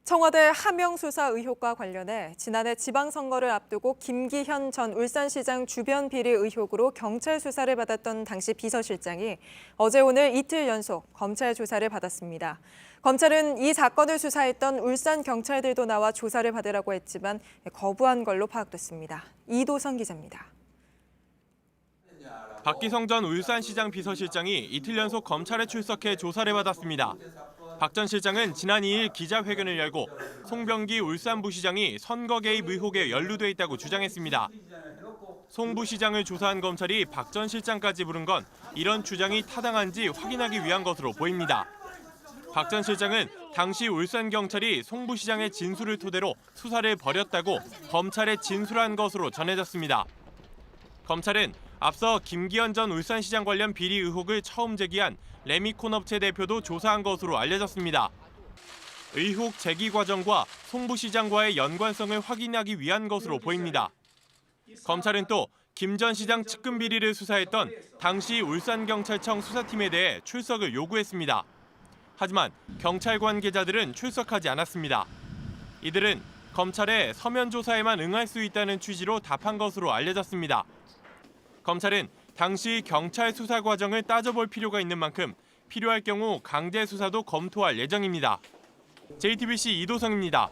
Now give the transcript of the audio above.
청와대 하명 수사 의혹과 관련해 지난해 지방선거를 앞두고 김기현 전 울산시장 주변 비리 의혹으로 경찰 수사를 받았던 당시 비서실장이 어제 오늘 이틀 연속 검찰 조사를 받았습니다. 검찰은 이 사건을 수사했던 울산 경찰들도 나와 조사를 받으라고 했지만 거부한 걸로 파악됐습니다. 이도선 기자입니다. 박기성 전 울산시장 비서실장이 이틀 연속 검찰에 출석해 조사를 받았습니다. 박 전 실장은 지난 2일 기자회견을 열고 송병기 울산부시장이 선거 개입 의혹에 연루돼 있다고 주장했습니다. 송 부시장을 조사한 검찰이 박 전 실장까지 부른 건 이런 주장이 타당한지 확인하기 위한 것으로 보입니다. 박 전 실장은 당시 울산경찰이 송 부시장의 진술을 토대로 수사를 벌였다고 검찰에 진술한 것으로 전해졌습니다. 검찰은 앞서 김기현 전 울산시장 관련 비리 의혹을 처음 제기한 레미콘 업체 대표도 조사한 것으로 알려졌습니다. 의혹 제기 과정과 송 부시장과의 연관성을 확인하기 위한 것으로 보입니다. 검찰은 또 김 전 시장 측근 비리를 수사했던 당시 울산경찰청 수사팀에 대해 출석을 요구했습니다. 하지만 경찰 관계자들은 출석하지 않았습니다. 이들은 검찰의 서면 조사에만 응할 수 있다는 취지로 답한 것으로 알려졌습니다. 검찰은 당시 경찰 수사 과정을 따져볼 필요가 있는 만큼 필요할 경우 강제 수사도 검토할 예정입니다. JTBC 이도성입니다.